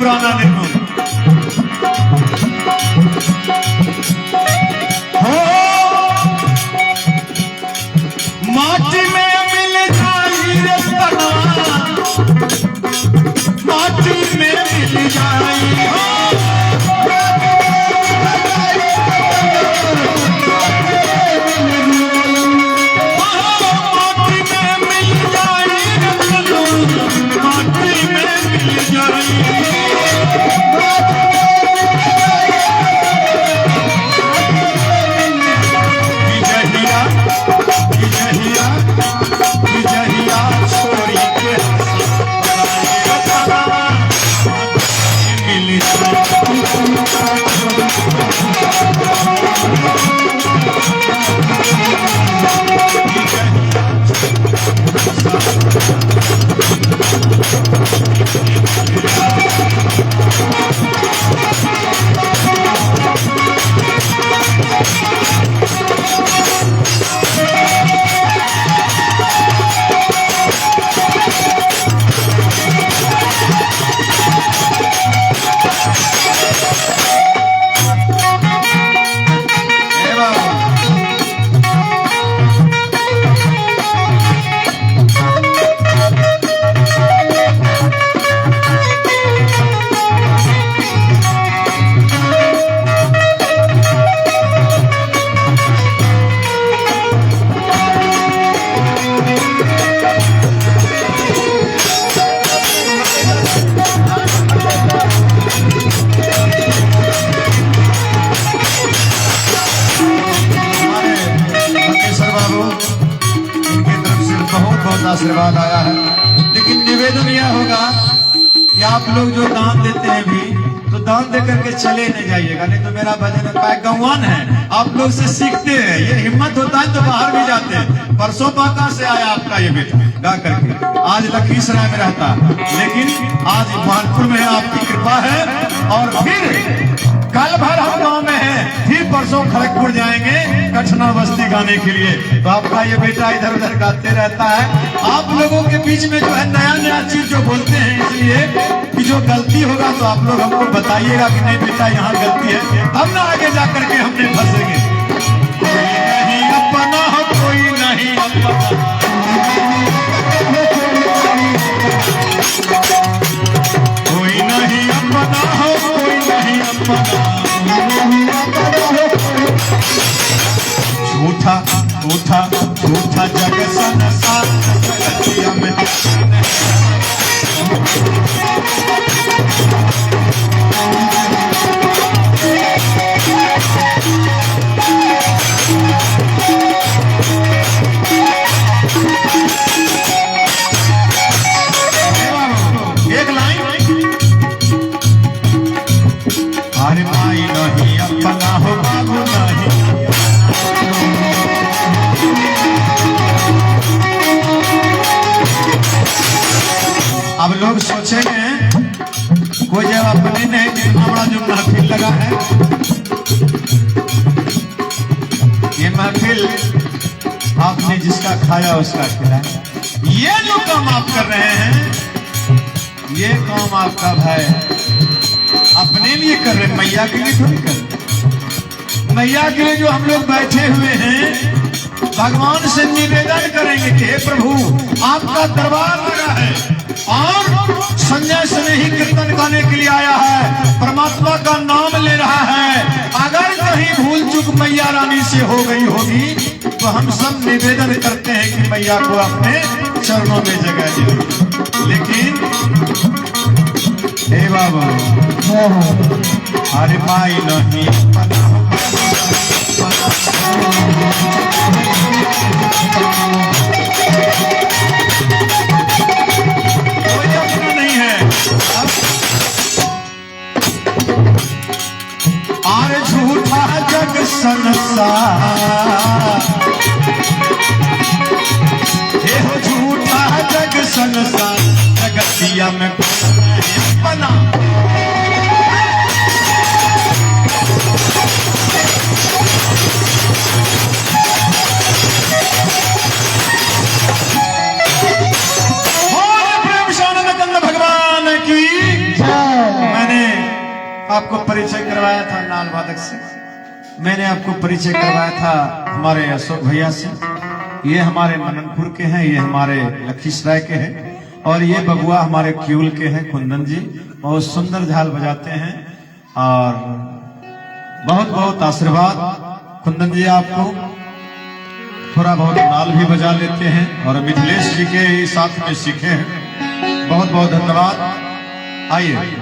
पुराना निर्माण हो माटी में मिल जाई रे तनवा, माटी में मिल जाई हो आशीर्वाद आया है। लेकिन निवेदन यह होगा कि आप लोग जो दान देते हैं भी तो दान दे करके चले नहीं जाइएगा, नहीं तो मेरा भजन गौवान है, आप लोग से सीखते हैं, ये हिम्मत होता है तो बाहर भी जाते हैं। परसों बांका से आया आपका ये बेटा गा करके, आज लखीसराय में रहता, लेकिन आज भानपुर में आपकी कृपा है और फिर कल भर हम गांव में हैं, फिर परसों खड़गपुर जाएंगे कठना बस्ती गाने के लिए। तो आपका ये बेटा इधर उधर गाते रहता है। आप लोगों के बीच में जो है नया नया चीज जो बोलते हैं, इसलिए कि जो गलती होगा तो आप लोग हमको बताइएगा कि नहीं बेटा यहाँ गलती है, तब ना आगे जा करके हमने फंसेंगे। कोई नहीं अपना हो, कोई नहीं अपना, कोई नहीं अपना हो, कोई नहीं अपना, झूठा झूठा झूठा जग संसार में एक लाइन, अरे माई नहीं अपना हो, बाबू नहीं। अब लोग सोचेंगे कोई जब अपने नहीं, हमारा जो महफिल लगा है, ये महफिल आपने जिसका खाया उसका खिलाया। ये जो काम आप कर रहे हैं, ये काम आपका भाई अपने लिए कर रहे, मैया के लिए थोड़ी कर रहे। मैया के लिए जो हम लोग बैठे हुए हैं, भगवान से निवेदन करेंगे कि हे प्रभु आपका दरबार लगा है और संजय से ही कीर्तन गाने के लिए आया है, परमात्मा का नाम ले रहा है। अगर कहीं भूल चूक मैया रानी से हो गई होगी तो हम सब निवेदन करते हैं कि मैया को अपने चरणों में जगह दे। लेकिन हे बाबू अरे माई नहीं पता कोई अपना नहीं है। आर झूठा जग संसार हे हो झूठा जग संसार जगतिया में बना भगवान की। मैंने आपको परिचय करवाया था नाल वादक से, मैंने आपको परिचय करवाया था हमारे अशोक भैया से। ये हमारे मननपुर के हैं, ये हमारे लखीसराय के हैं और ये बबुआ हमारे क्यूल के हैं कुंदन जी। बहुत सुंदर झाल बजाते हैं और बहुत बहुत आशीर्वाद कुंदन जी आपको। थोड़ा बहुत नाल भी बजा लेते हैं और मिथिलेश जी के साथ में सीखे हैं। बहुत बहुत धन्यवाद। आइए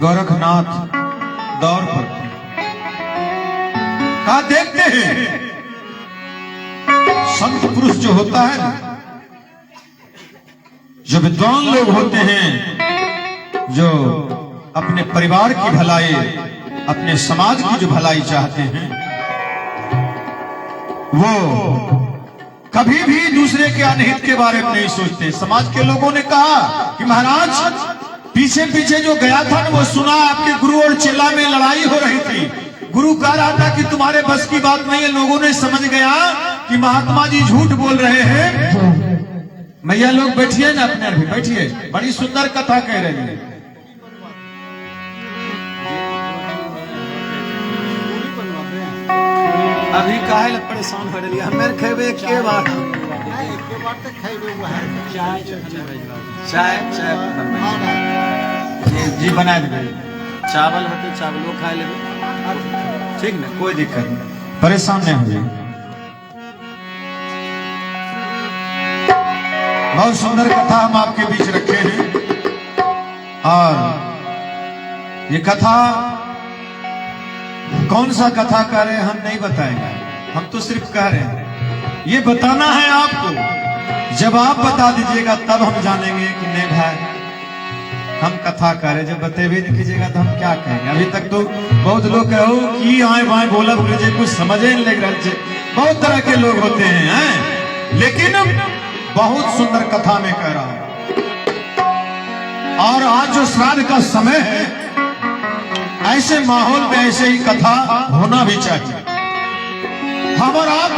गोरखनाथ दौर पर कहा देखते हैं संत पुरुष जो होता है ना, जो विद्वान लोग होते हैं, जो अपने परिवार की भलाई, अपने समाज की जो भलाई चाहते हैं, वो कभी भी दूसरे के अनहित के बारे में नहीं सोचते। समाज के लोगों ने कहा कि महाराज पीछे पीछे जो गया था ना, वो सुना आपके गुरु और चेला में लड़ाई हो रही थी। गुरु कह रहा था कि तुम्हारे बस की बात नहीं है। लोगों ने समझ गया कि महात्मा जी झूठ बोल रहे हैं। भैया लोग बैठिए ना, अपने भी बैठिए, बड़ी सुंदर कथा कह रहे हैं। अभी काहे परेशान हो रही है। मेरे खेबे के बार चाय जी बना दे। चावल होते चावलों खा ले, ठीक ना, कोई दिक्कत नहीं, परेशान नहीं हुई। बहुत सुंदर कथा हम आपके बीच रखे हैं और ये कथा कौन सा कथा कर रहे हैं हम नहीं बताएंगे, हम तो सिर्फ कह रहे हैं। ये बताना है आपको, जब आप बता दीजिएगा तब हम जानेंगे कि नहीं भाई हम कथा करें। जब बतेबे नहीं कीजिएगा तो हम क्या कहेंगे। अभी तक तो बहुत लोग कहो कि आए बाएं बोला बोले कुछ समझे नहीं लग रहा। बहुत तरह के लोग होते हैं, लेकिन बहुत सुंदर कथा में कह रहा हूं। और आज जो श्राद्ध का समय है, ऐसे माहौल में ऐसे ही कथा होना भी चाहिए। हम और आप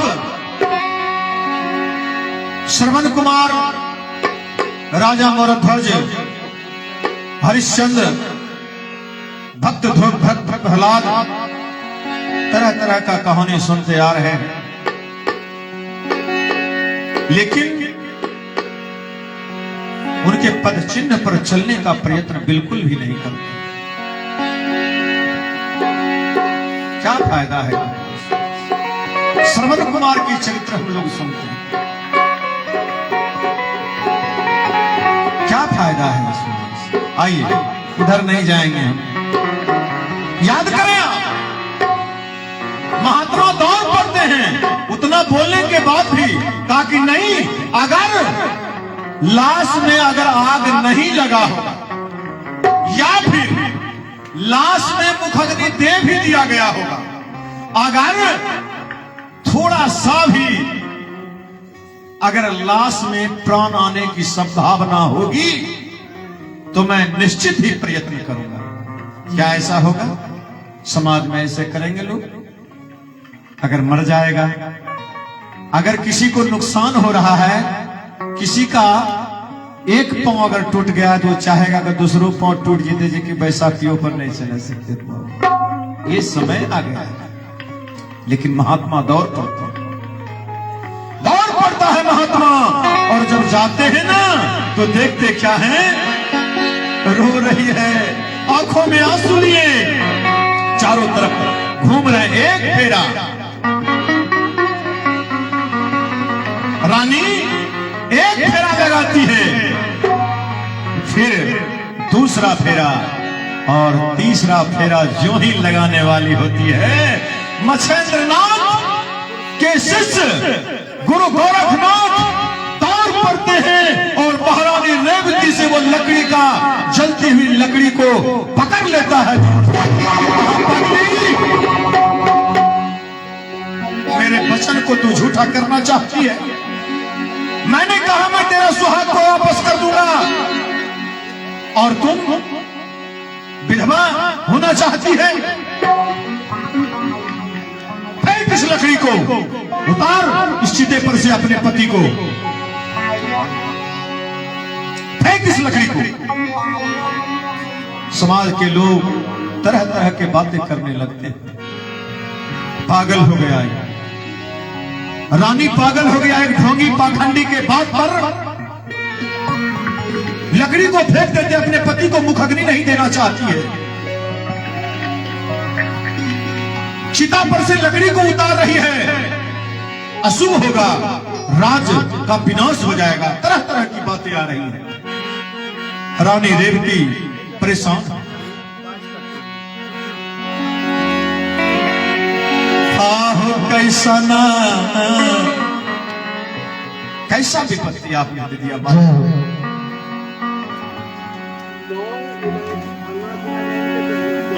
श्रवण कुमार, राजा मोरध्वज, हरिश्चंद्र, भक्त प्रहलाद, तरह तरह का कहानी सुनते आ रहे हैं, लेकिन उनके पद चिन्ह पर चलने का प्रयत्न बिल्कुल भी नहीं करते। क्या फायदा है? श्रवण कुमार की चरित्र हम लोग सुनते हैं, क्या फायदा है इसमें? आइए, उधर नहीं जाएंगे हम। याद करें, आप महात्मा दौड़ पड़ते हैं, उतना बोलने के बाद भी कहा कि नहीं, अगर लाश में अगर आग नहीं लगा हो या फिर लाश में मुखग्नि दे भी दिया गया होगा, अगर थोड़ा सा भी अगर लाश में प्राण आने की संभावना होगी तो मैं निश्चित ही प्रयत्न करूंगा। क्या ऐसा होगा? समाज में ऐसे करेंगे लोग? अगर मर जाएगा, अगर किसी को नुकसान हो रहा है, किसी का एक पांव अगर टूट गया तो चाहेगा कि दूसरों पांव टूट जीते जी कि बैसाखियों पर नहीं चला सकते पांव। ये समय आ गया है, लेकिन महात्मा दौड़ पड़ता है महात्मा। और जब जाते हैं ना तो देखते क्या है, रो रही है, आंखों में आंसू लिए, चारों तरफ घूम रहे। एक फेरा रानी एक फेरा लगाती है, फिर दूसरा फेरा और तीसरा फेरा जो ही लगाने वाली होती है, मच्छेंद्रनाथ के शिष्य गुरु गोरखनाथ दौड़ पड़ते हैं और महारानी रेवती से वो लकड़ी का, जलती हुई लकड़ी को पकड़ लेता है। मेरे वचन को तू झूठा करना चाहती है? मैंने कहा मैं तेरा सुहाग को वापस कर दूंगा और तुम विधवा होना चाहती है? फेंक इस लकड़ी को, उतार इस चिते पर से अपने पति को, फेंक इस लकड़ी को। समाज के लोग तरह तरह के बातें करने लगते हैं। पागल हो गया है, रानी पागल हो गया, एक ढोंगी पाखंडी के बात पर लकड़ी को फेंक देते, अपने पति को मुखग्नि नहीं देना चाहती है। चिता पर से लकड़ी को उतार रही है, अशुभ होगा, राज का विनाश हो जाएगा, तरह तरह की बातें आ रही हैं। रानी रेवती परेशान, कैसा ना कैसा विपत्ति आपने दे दिया।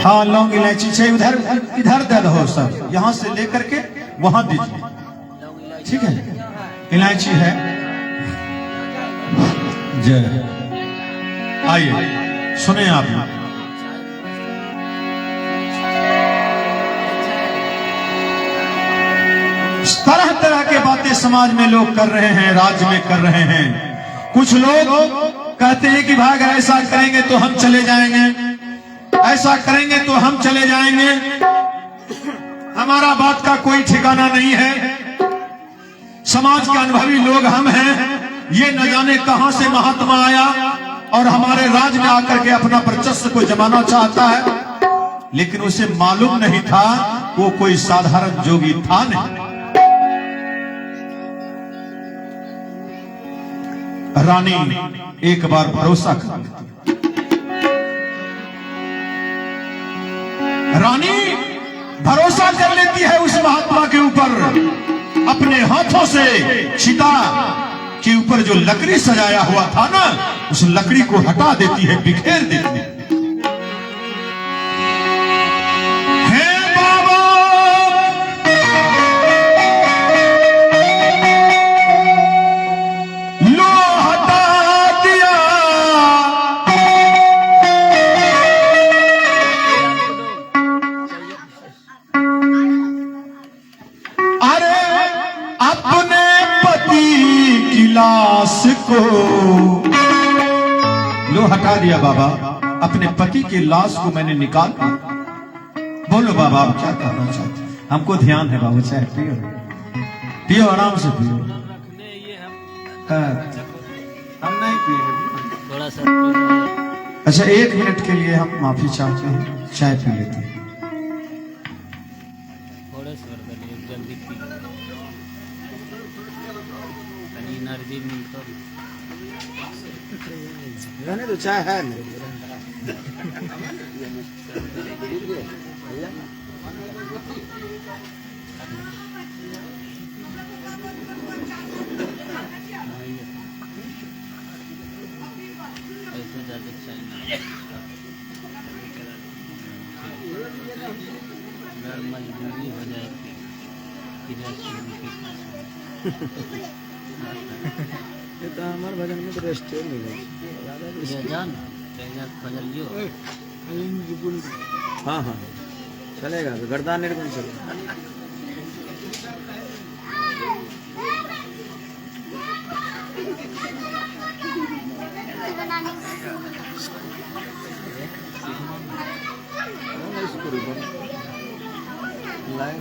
हाँ, लौंग इलायची चाहिए, उधर इधर दे दो सब, यहां से लेकर के वहां दीजिए, ठीक है? इलायची है। जय। आइए सुने आप। तरह तरह के बातें समाज में लोग कर रहे हैं, राज्य में कर रहे हैं। कुछ लोग कहते हैं कि भाई अगर ऐसा करेंगे तो हम चले जाएंगे, ऐसा करेंगे तो हम चले जाएंगे, हमारा बात का कोई ठिकाना नहीं है, समाज के अनुभवी लोग हम हैं, ये न जाने कहां से महात्मा आया और हमारे राज्य में आकर के अपना वर्चस्व को जमाना चाहता है। लेकिन उसे मालूम नहीं था वो कोई साधारण जोगी था नहीं। रानी एक बार भरोसा कर लेती, रानी भरोसा कर लेती है उस महात्मा के ऊपर। अपने हाथों से चिता के ऊपर जो लकड़ी सजाया हुआ था ना, उस लकड़ी को हटा देती है, बिखेर देती है। हे बाबा क्यों हटा दिया बाबा? अपने पति की लाश को मैंने निकाल दिया। बोलो बाबा, आप क्या कहना चाहते हैं? हमको ध्यान है बाबू, चाहे पियो पियो, आराम से पियो। रखने ये हाँ, हम नहीं पिएंगे। थोड़ा सा अच्छा, 1 मिनट के लिए हम माफी चाहते हैं, चाय पी लेते हैं। थोड़े से लिए जल्दी पी लो। कहीं एनर्जी मिलता रहने तो चाय है मेरे लिए। ऐसे ज़्यादा चाहिए अगर मजबूरी हो जाए फिर ये तो हमारे भजन में तो रेस्ट नहीं है। जान फजल लियो। हाँ हाँ चलेगा, तो गर्दान निर्गुण चलेगा। लाइन